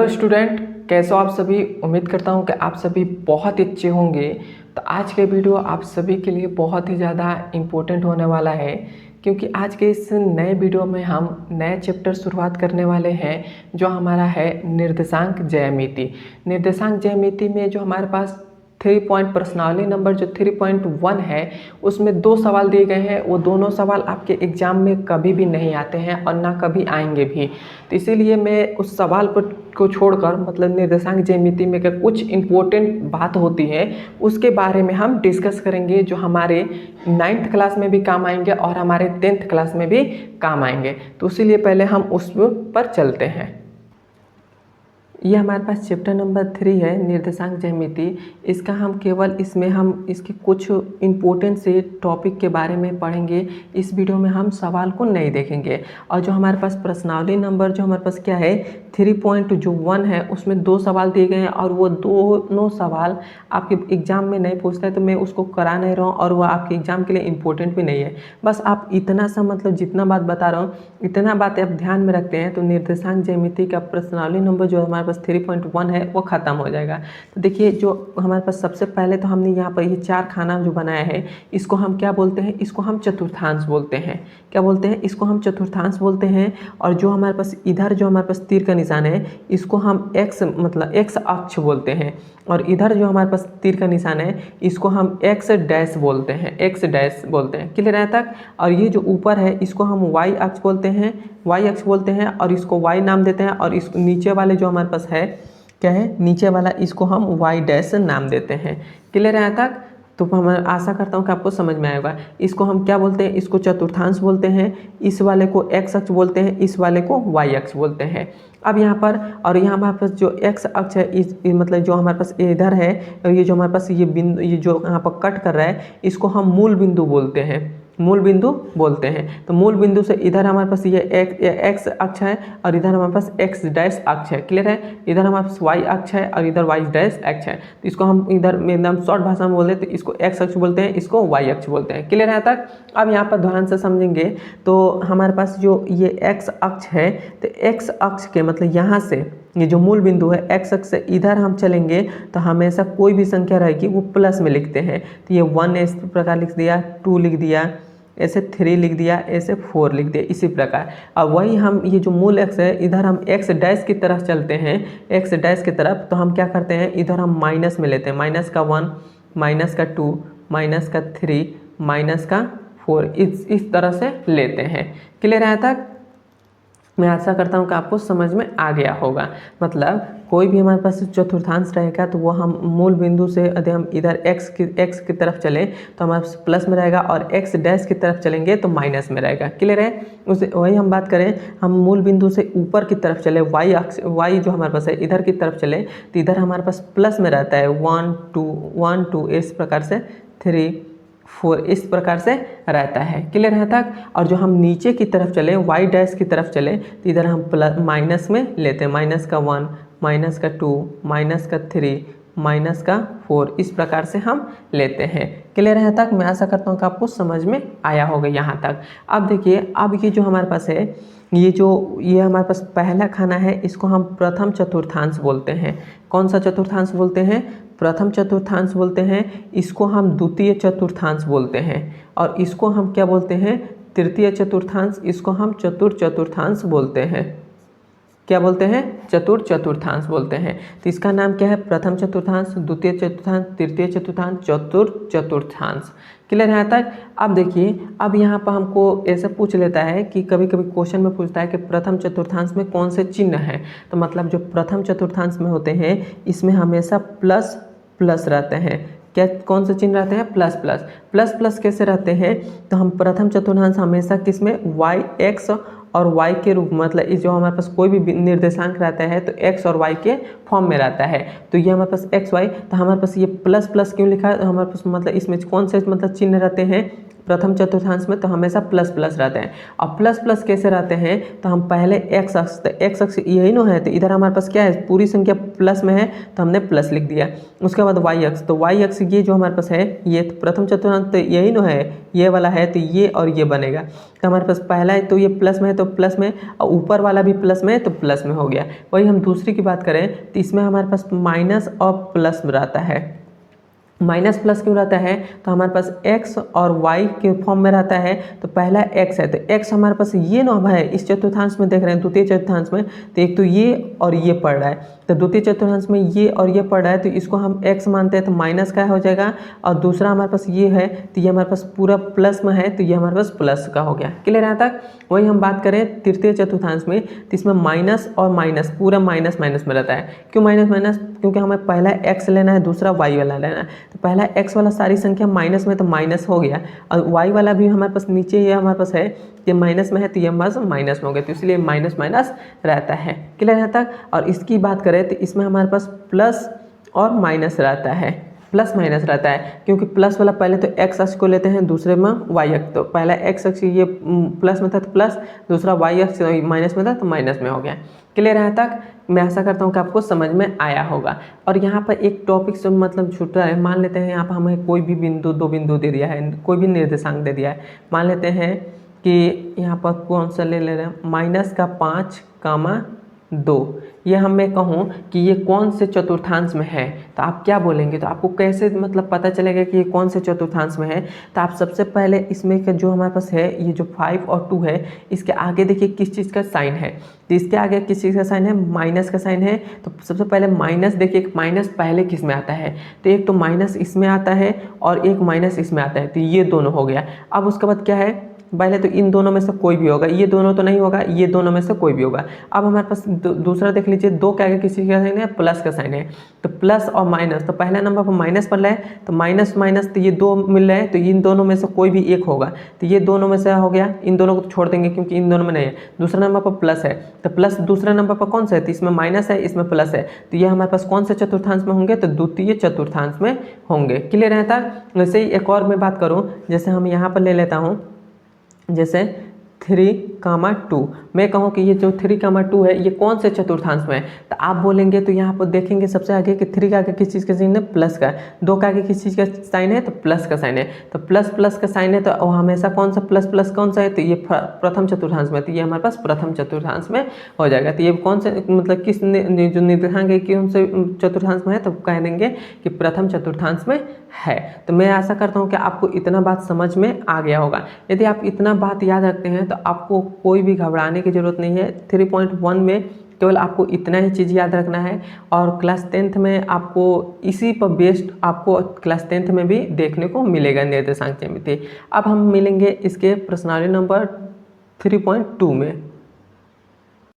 Hello student, कैसे हो आप सभी। उम्मीद करता हूँ कि आप सभी बहुत अच्छे होंगे। तो आज के वीडियो आप सभी के लिए बहुत ही ज़्यादा इम्पोर्टेंट होने वाला है, क्योंकि आज के इस नए वीडियो में हम नए चैप्टर शुरुआत करने वाले हैं, जो हमारा है निर्देशांक ज्यामिति। निर्देशांक ज्यामिति में जो हमारे पास 3 पॉइंट पर्सनालिटी नंबर जो 3.1 है, उसमें 2 सवाल दिए गए हैं। वो दोनों सवाल आपके एग्ज़ाम में कभी भी नहीं आते हैं और ना कभी आएंगे भी। तो इसीलिए मैं उस सवाल को छोड़कर मतलब निर्देशांक ज्यामिति में कुछ इम्पोर्टेंट बात होती है उसके बारे में हम डिस्कस करेंगे, जो हमारे 9th क्लास में भी काम आएंगे और हमारे 10th क्लास में भी काम आएंगे। तो इसीलिए पहले हम उस पर चलते हैं। ये हमारे पास चैप्टर नंबर 3 है, निर्देशांक ज्यामिति। इसका हम केवल हम इसके कुछ इम्पोर्टेंट से टॉपिक के बारे में पढ़ेंगे। इस वीडियो में हम सवाल को नहीं देखेंगे। और जो हमारे पास पर्सनालिटी नंबर जो हमारे पास क्या है 3.1 है, उसमें 2 सवाल दिए गए हैं और वो दोनों सवाल आपके एग्ज़ाम में नहीं पूछता है, तो मैं उसको करा नहीं रहा हूँ और वह आपके एग्ज़ाम के लिए इम्पोर्टेंट भी नहीं है। बस आप इतना सा मतलब जितना बात बता रहा हूँ इतना बात आप ध्यान में रखते हैं तो निर्देशांक ज्यामिति का पर्सनालिटी नंबर जो हमारे पास 3.1 है वो ख़त्म हो जाएगा। तो देखिए, जो हमारे पास सबसे पहले तो हमने यहाँ पर ये 4 खाना जो बनाया है, इसको हम क्या बोलते हैं, इसको हम चतुर्थांश बोलते हैं। क्या बोलते हैं, इसको हम चतुर्थांश बोलते हैं। और जो हमारे पास इधर जो हमारे पास तीर का निशान है, इसको हम एक्स मतलब एक्स अक्ष बोलते हैं। और इधर जो हमारे पास तीर का निशान है, इसको हम एक्स डैश बोलते हैं, एक्स डैश बोलते हैं। क्लियर है तक। और ये जो ऊपर है इसको हम वाई अक्ष बोलते हैं, वाई अक्ष बोलते हैं और इसको वाई नाम देते हैं। और इस नीचे वाले जो हमारे पास है क्या है, नीचे वाला, इसको हम वाई डैश नाम देते हैं। क्लियर है तक। तो मैं आशा करता हूँ कि आपको समझ में आएगा। इसको हम क्या बोलते हैं, इसको चतुर्थांश बोलते हैं। इस वाले को एक्स अक्ष बोलते हैं, इस वाले को वाई अक्ष बोलते हैं। अब यहाँ पर और यहाँ हमारे पास जो एक्स अक्ष है, इस मतलब जो हमारे पास इधर है, ये जो हमारे पास ये बिंदु, ये जो यहाँ पर कट कर रहा है, इसको हम मूल बिंदु बोलते हैं, मूल बिंदु बोलते हैं। तो मूल बिंदु से इधर हमारे पास ये एक्स अक्ष है और इधर हमारे पास एक्स डैश अक्ष है। क्लियर है। इधर हमारे पास वाई अक्ष है और इधर वाई डैश अक्ष है। तो इसको हम इधर में एकदम शॉर्ट भाषा में बोलते हैं, तो इसको एक्स अक्ष बोलते हैं, इसको वाई अक्ष बोलते हैं। क्लियर है तक। अब यहाँ पर ध्यान से समझेंगे तो हमारे पास जो ये एक्स अक्ष है, तो एक्स अक्ष के मतलब यहाँ से ये जो मूल बिंदु है एक्स अक्ष से इधर हम चलेंगे तो हमेशा कोई भी संख्या रहेगी वो प्लस में लिखते हैं। तो ये 1 इस प्रकार लिख दिया, 2 लिख दिया, ऐसे 3 लिख दिया, ऐसे 4 लिख दिया, इसी प्रकार। अब वही हम ये जो मूल एक्स है, इधर हम एक्स डैश की तरफ चलते हैं, एक्स डैश की तरफ। तो हम क्या करते हैं, इधर हम माइनस में लेते हैं, माइनस का 1, माइनस का 2, माइनस का 3, माइनस का 4, इस तरह से लेते हैं। क्लियर है तक। मैं आशा करता हूँ कि आपको समझ में आ गया होगा। मतलब कोई भी हमारे पास चतुर्थांश रहेगा तो वो हम मूल बिंदु से यदि हम इधर एक्स की तरफ चलें तो हमारे पास प्लस में रहेगा और एक्स डैश की तरफ चलेंगे तो माइनस में रहेगा। क्लियर है। उसे वही हम बात करें, हम मूल बिंदु से ऊपर की तरफ चले, वाई अक्ष, वाई जो हमारे पास है इधर की तरफ चले तो इधर हमारे पास प्लस में रहता है 1 2 1 2, इस प्रकार से 3 4, इस प्रकार से रहता है। क्लियर है तक। और जो हम नीचे की तरफ चले, वाई डैश की तरफ चले, तो इधर हम प्लस माइनस में लेते हैं, माइनस का 1, माइनस का 2, माइनस का 3, माइनस का 4, इस प्रकार से हम लेते हैं। क्लियर है तक। मैं आशा करता हूँ कि आपको समझ में आया होगा यहाँ तक। अब देखिए, अब ये जो हमारे पास है, ये हमारे पास पहला खाना है, इसको हम प्रथम चतुर्थांश बोलते हैं। कौन सा चतुर्थांश बोलते हैं, प्रथम चतुर्थांश बोलते हैं। इसको हम द्वितीय चतुर्थांश बोलते हैं और इसको हम क्या बोलते हैं, तृतीय चतुर्थांश, इसको हम चतुर्थांश बोलते हैं। क्या बोलते हैं, चतुर्थांश बोलते हैं। तो इसका नाम क्या है, प्रथम चतुर्थांश, द्वितीय चतुर्थांश, तृतीय चतुर्थांश, चतुर्थांश। क्लियर है तक। अब देखिए, अब यहाँ पर हमको ऐसे पूछ लेता है कि कभी कभी क्वेश्चन में पूछता है कि प्रथम चतुर्थांश में कौन से चिन्ह हैं। तो मतलब जो प्रथम चतुर्थांश में होते हैं इसमें हमेशा प्लस प्लस रहते हैं। क्या, कौन से चिन्ह रहते हैं, प्लस प्लस। प्लस प्लस कैसे रहते हैं, तो हम प्रथम चतुर्थांश हमेशा किसमें, वाई एक्स और y के रूप, मतलब इस जो हमारे पास कोई भी निर्देशांक रहता है तो x और y के फॉर्म में रहता है। तो ये हमारे पास x y, तो हमारे पास ये प्लस प्लस क्यों लिखा है, तो हमारे पास मतलब इसमें कौन से मतलब चिन्ह रहते हैं, प्रथम चतुर्थांश में तो हमेशा प्लस प्लस रहते हैं। अब प्लस प्लस कैसे रहते हैं, तो हम पहले एक्स अक्ष, तो एक्स अक्ष यही ना है, तो इधर हमारे पास क्या है, पूरी संख्या प्लस में है तो हमने प्लस लिख दिया। उसके बाद वाई अक्ष, तो वाई अक्ष ये जो हमारे पास है ये तो प्रथम चतुर्थांश तो यही ना है, ये वाला है, तो ये और ये बनेगा। तो हमारे पास पहला है तो ये प्लस में है तो प्लस में, और ऊपर वाला भी प्लस में है तो प्लस में हो गया। वही हम दूसरी की बात करें तो इसमें हमारे पास माइनस और प्लस रहता है। माइनस प्लस क्यों रहता है, तो हमारे पास x और y के फॉर्म में रहता है। तो पहला x है, तो x हमारे पास ये ना है, इस चतुर्थांश में देख रहे हैं द्वितीय चतुर्थांश में, तो एक तो ये और ये पढ़ रहा है, तो द्वितीय चतुर्थांश में ये और ये पढ़ रहा है, तो इसको हम x मानते हैं, तो माइनस का हो जाएगा। और दूसरा हमारे पास ये है, तो ये हमारे पास पूरा प्लस में है, तो ये हमारे पास प्लस का हो गया। क्लियर है तक। वही हम बात करें तृतीय चतुर्थांश में, तो इसमें माइनस और माइनस पूरा माइनस माइनस में रहता है। क्यों माइनस माइनस, क्योंकि हमें पहला x लेना है, दूसरा y वाला लेना है। तो पहला x वाला सारी संख्या माइनस में तो माइनस हो गया, और y वाला भी हमारे पास नीचे ये हमारे पास है, ये माइनस में है, तो ये हमारे पास माइनस में हो गया, तो इसलिए माइनस माइनस रहता है। क्लियर है तक। और इसकी बात करें तो इसमें हमारे पास प्लस और माइनस रहता है, प्लस माइनस रहता है, क्योंकि प्लस वाला पहले तो x अक्ष को लेते हैं, दूसरे में y अक्ष। तो पहला x अक्ष ये प्लस में था तो प्लस, दूसरा y अक्ष माइनस में था तो माइनस में हो गया। क्लियर है तक। मैं आशा करता हूँ कि आपको समझ में आया होगा। और यहाँ पर एक टॉपिक से मतलब छूटा है, मान लेते हैं यहाँ पर हमें कोई भी बिंदु, दो बिंदु दे दिया है, कोई भी निर्देशांक दे दिया है। मान लेते हैं कि यहाँ पर कौन सा ले रहे हैं, -5,2। ये हम मैं कहूँ कि ये कौन से चतुर्थांश में है, तो आप क्या बोलेंगे, तो आपको कैसे मतलब पता चलेगा कि ये कौन से चतुर्थांश में है। तो आप सबसे पहले इसमें का जो हमारे पास है, ये जो 5 और 2 है, इसके आगे देखिए किस चीज़ का साइन है। तो इसके आगे किस चीज़ का साइन है, माइनस का साइन है। तो सबसे पहले माइनस देखिए, माइनस पहले किस में आता है, तो एक तो माइनस इसमें आता है और एक माइनस इसमें आता है, तो ये दोनों हो गया। अब उसके बाद क्या है, पहले तो इन दोनों में से कोई भी होगा, ये दोनों तो नहीं होगा, ये दोनों में से कोई भी होगा। अब हमारे पास दूसरा देख लीजिए, 2 के आगे किसी का साइन है, प्लस का साइन है। तो प्लस और माइनस, तो पहला नंबर पर माइनस पड़ रहा है, तो माइनस माइनस तो ये 2 मिल रहा है, तो इन दोनों में से कोई भी एक होगा, तो ये दोनों में से हो गया। इन दोनों को छोड़ देंगे क्योंकि इन दोनों में नहीं है। दूसरा नंबर पर प्लस है, तो प्लस दूसरा नंबर पर कौन सा है, तो इसमें माइनस है, इसमें प्लस है, तो ये हमारे पास कौन से चतुर्थांश में होंगे, तो द्वितीय चतुर्थांश में होंगे। क्लियर रहता है। वैसे ही एक और मैं बात करूँ, जैसे हम यहाँ पर ले लेता हूँ, जैसे 3,2। मैं कहूँ कि ये जो 3,2 है ये कौन से चतुर्थांश में है, तो आप बोलेंगे, तो यहाँ पर देखेंगे सबसे आगे कि 3 का आगे किस चीज़ का साइन है, प्लस का। 2 का आगे किस चीज़ का साइन है, तो प्लस का साइन है। तो प्लस प्लस का साइन है, तो हमेशा कौन सा प्लस प्लस कौन सा है, तो ये प्रथम चतुर्थांश में, तो ये हमारे पास प्रथम चतुर्थांश में हो जाएगा। तो ये कौन से मतलब किस जो निर्देशांक है कौन से चतुर्थांश में है, तो कह देंगे कि प्रथम चतुर्थांश में है। तो मैं आशा करता हूँ कि आपको इतना बात समझ में आ गया होगा। यदि आप इतना बात याद रखते हैं तो आपको कोई भी घबराने की ज़रूरत नहीं है। 3.1 में केवल आपको इतना ही चीज़ याद रखना है, और क्लास 10th में आपको इसी पर बेस्ड आपको क्लास 10th में भी देखने को मिलेगा निर्देशांक ज्यामिति। अब हम मिलेंगे इसके प्रश्नावली नंबर 3.2 में।